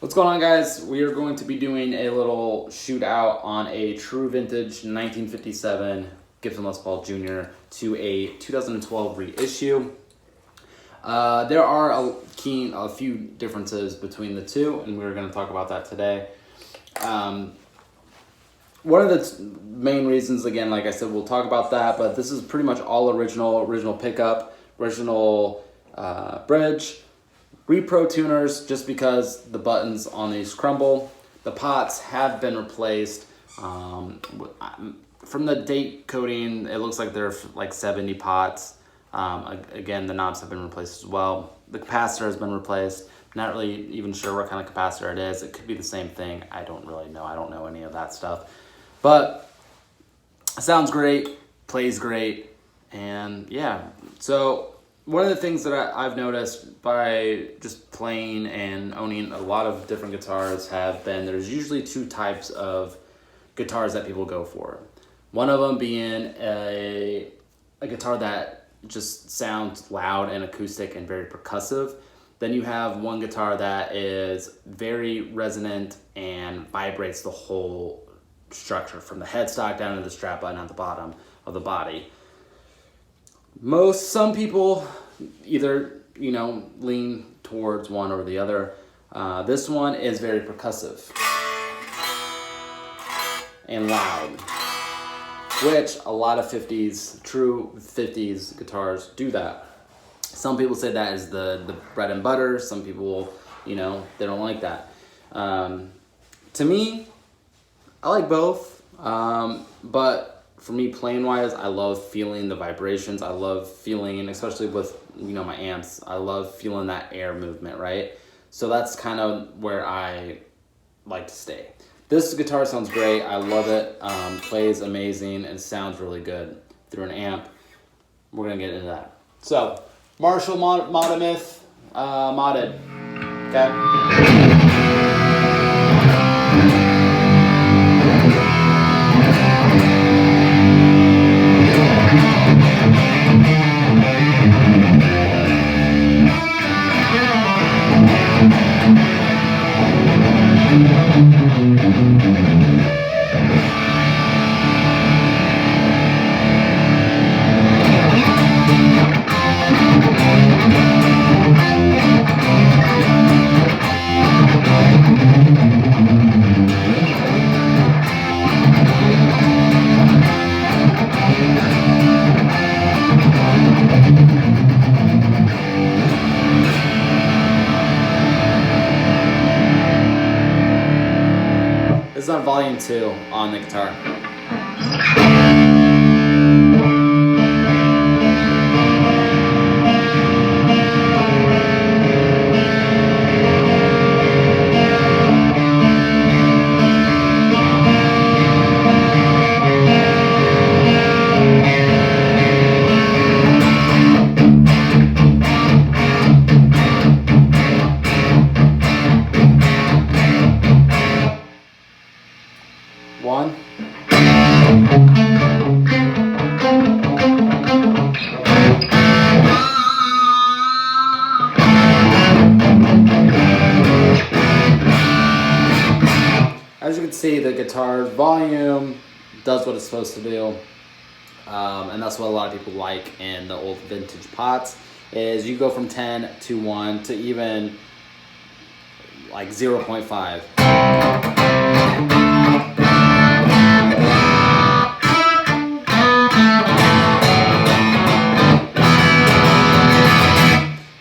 What's going on, guys? We are going to be doing a little shootout on a true vintage 1957 Gibson Les Paul Jr. to a 2012 reissue. There are a few differences between the two, and we're going to talk about that today. One of the main reasons, again, like I said, we'll talk about that, but this is pretty much all original pickup, original bridge. Repro tuners, just because the buttons on these crumble. The pots have been replaced. From the date coding, it looks like there are like 70 pots. Again, the knobs have been replaced as well. The capacitor has been replaced. Not really even sure what kind of capacitor it is. It could be the same thing. I don't really know. I don't know any of that stuff. But it sounds great, plays great, and yeah. So one of the things that I've noticed by just playing and owning a lot of different guitars have been there's usually two types of guitars that people go for. One of them being a guitar that just sounds loud and acoustic and very percussive. Then you have one guitar that is very resonant and vibrates the whole structure from the headstock down to the strap button at the bottom of the body. Some people either, lean towards one or the other. This one is very percussive and loud, which a lot of true 50s guitars do that. Some people say that is the bread and butter. Some people, they don't like that. To me, I like both, but for me, playing wise, I love feeling the vibrations. I love feeling, especially with my amps, I love feeling that air movement, right? So that's kind of where I like to stay. This guitar sounds great. I love it. Plays amazing and sounds really good through an amp. We're gonna get into that. So Marshall Modamith modded. Okay. This is on volume 2 on the guitar. One. As you can see, the guitar's volume does what it's supposed to do, and that's what a lot of people like in the old vintage pots, is you go from 10 to 1 to even like 0.5.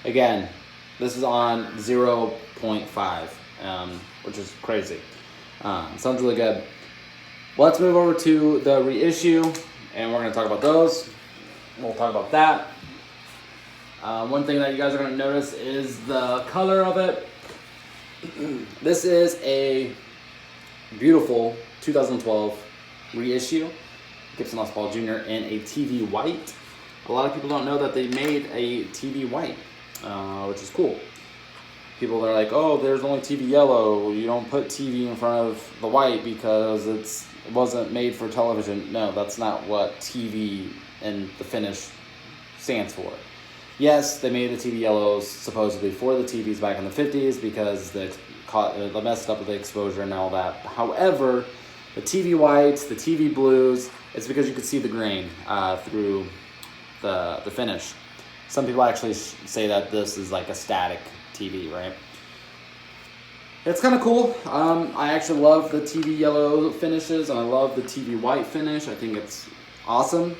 Again, this is on 0.5, which is crazy. Sounds really good. Let's move over to the reissue, and we're going to talk about those. We'll talk about that. One thing that you guys are going to notice is the color of it. This is a beautiful 2012 reissue, Gibson Les Paul Jr. in a TV white. A lot of people don't know that they made a TV white, which is cool. People are like, oh, there's only TV yellow. You don't put TV in front of the white because it wasn't made for television. No, that's not what TV and the finish stands for. yes, they made the TV yellows supposedly for the TVs back in the 50s because they messed up with the exposure and all that. However, the TV whites, the TV blues, it's because you could see the grain through the finish. Some people actually say that this is like a static TV, right? It's kind of cool. I actually love the TV yellow finishes, and I love the TV white finish. I think it's awesome.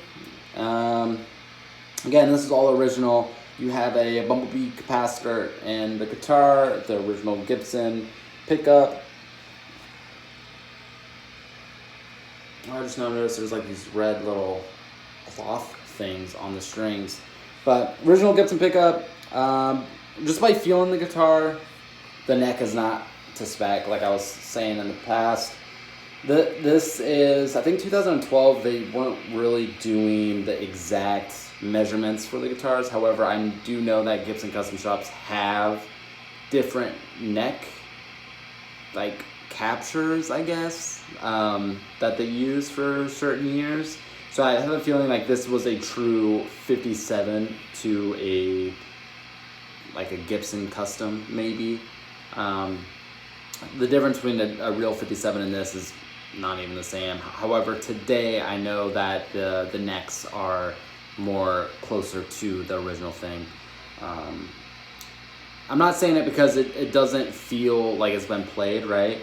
Again, this is all original. You have a bumblebee capacitor in the guitar, the original Gibson pickup. I just noticed there's like these red little cloth things on the strings. But original Gibson pickup, just by feeling the guitar, the neck is not to spec, like I was saying in the past. This is, I think 2012, they weren't really doing the exact measurements for the guitars. However, I do know that Gibson custom shops have different neck, like, captures, I guess, that they use for certain years. So I have a feeling like this was a true 57 to a Gibson custom, maybe. The difference between a real 57 and this is not even the same. However, today I know that the necks are more closer to the original thing. I'm not saying it because it doesn't feel like it's been played, right?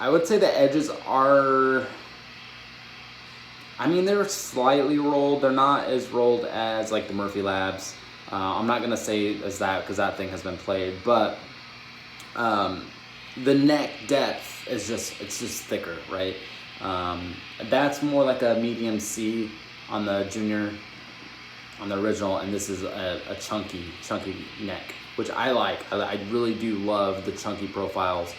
I would say the edges are, I mean, they're slightly rolled. They're not as rolled as like the Murphy Labs. I'm not gonna say as that because that thing has been played, but the neck depth is it's just thicker, right? That's more like a medium C on the junior, on the original, and this is a chunky neck, which I like. I really do love the chunky profiles.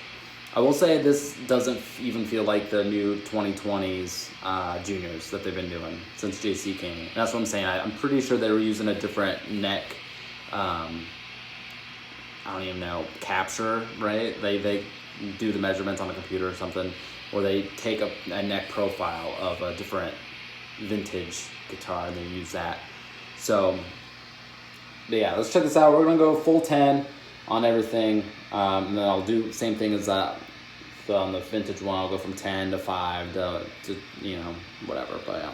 I will say this doesn't even feel like the new 2020s juniors that they've been doing since JC came in. And that's what I'm saying. I'm pretty sure they were using a different neck, I don't even know, capture, right? They do the measurements on a computer or something, or they take a neck profile of a different vintage guitar and they use that. So, but yeah, let's check this out. We're gonna go full 10 on everything, and then I'll do the same thing as that. So on the vintage one, I'll go from 10 to 5 to you know, whatever, but yeah.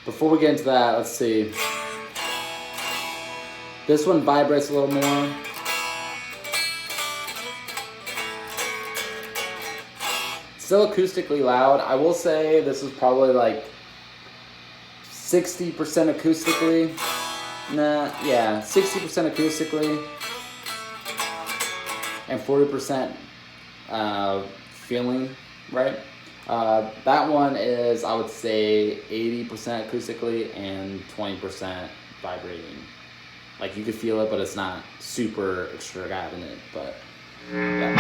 Before we get into that, let's see. This one vibrates a little more. Still acoustically loud. I will say this is probably like 60% acoustically. 60% acoustically and 40% feeling, right? That one is, I would say, 80% acoustically and 20% vibrating. Like, you could feel it, but it's not super extravagant, but yeah.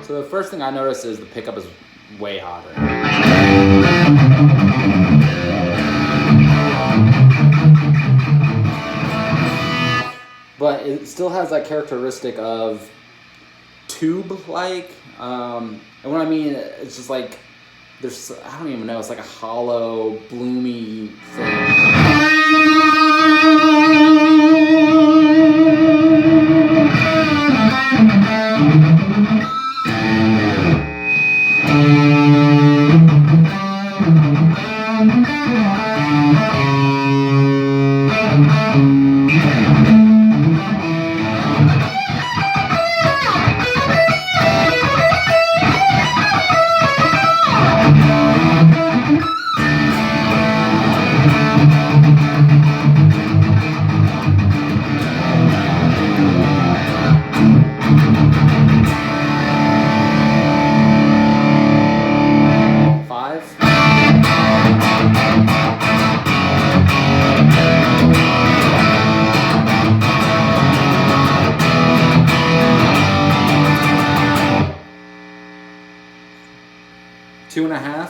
So the first thing I noticed is the pickup is way hotter. But it still has that characteristic of tube-like. And what I mean, it's just like, there's, I don't even know, it's like a hollow, bloomy thing. 2.5.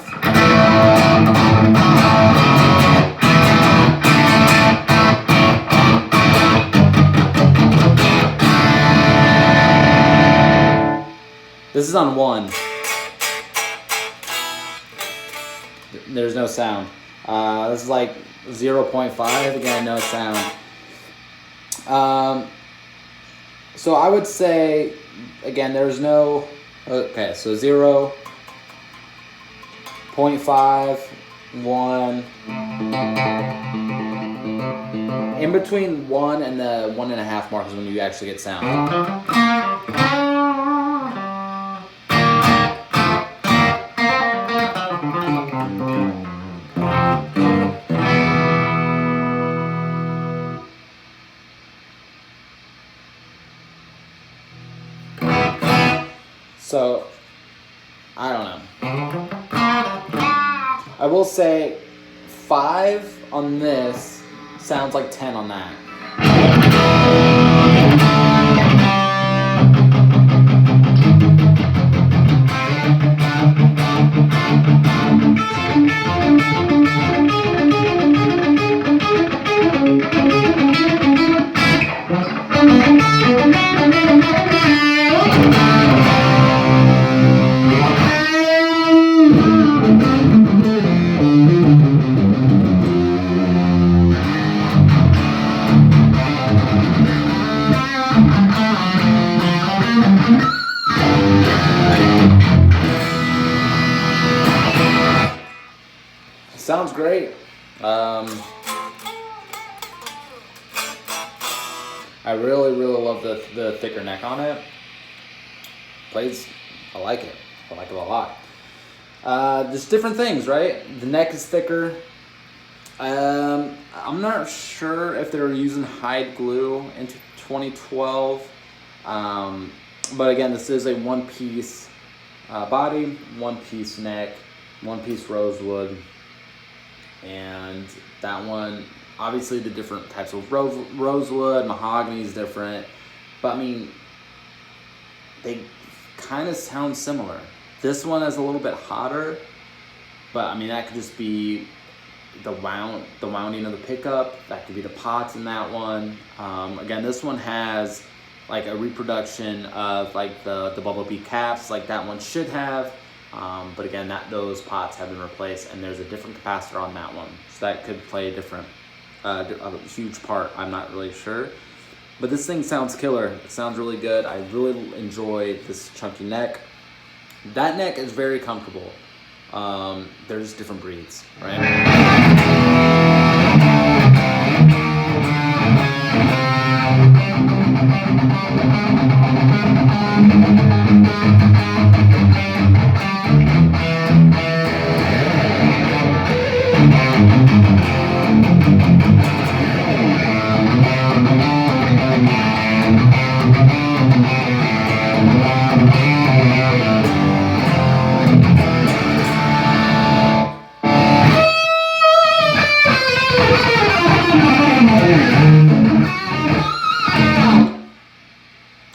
This is on 1. There's no sound. This is like 0.5. Again, no sound. So I would say, again, there's no. Okay, so 0, 0.5, 1. In between 1 and the 1.5 mark is when you actually get sound. So, I don't know. I will say 5 on this sounds like 10 on that. Sounds great. I really love the thicker neck on it. Plays, I like it. I like it a lot. Just different things, right? The neck is thicker. I'm not sure if they were using hide glue into 2012. But again, this is a one-piece body, one-piece neck, one-piece rosewood. And that one, obviously the different types of rosewood, mahogany is different. But I mean, they kind of sound similar. This one is a little bit hotter, but I mean, that could just be the wounding of the pickup. That could be the pots in that one. Again, this one has like a reproduction of like the bumblebee caps, like that one should have. But again, those pots have been replaced, and there's a different capacitor on that one, so that could play a huge part. I'm not really sure, but this thing sounds killer. It sounds really good. I really enjoy this chunky neck. That neck is very comfortable. There's different breeds, right?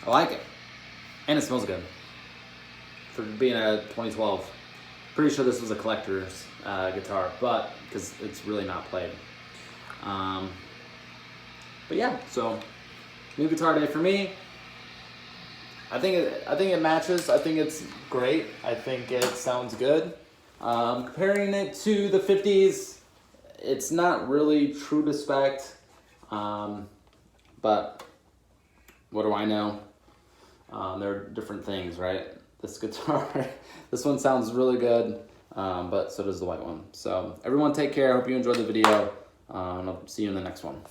I like it, and it smells good for being a 2012. Pretty sure this was a collector's guitar, but because it's really not played. But yeah, so new guitar day for me. I think it matches. I think it's great. I think it sounds good. Comparing it to the 50s, it's not really true to spec, but what do I know? They're different things, right? This guitar, this one sounds really good, but so does the white one. So everyone take care. I hope you enjoyed the video, and I'll see you in the next one.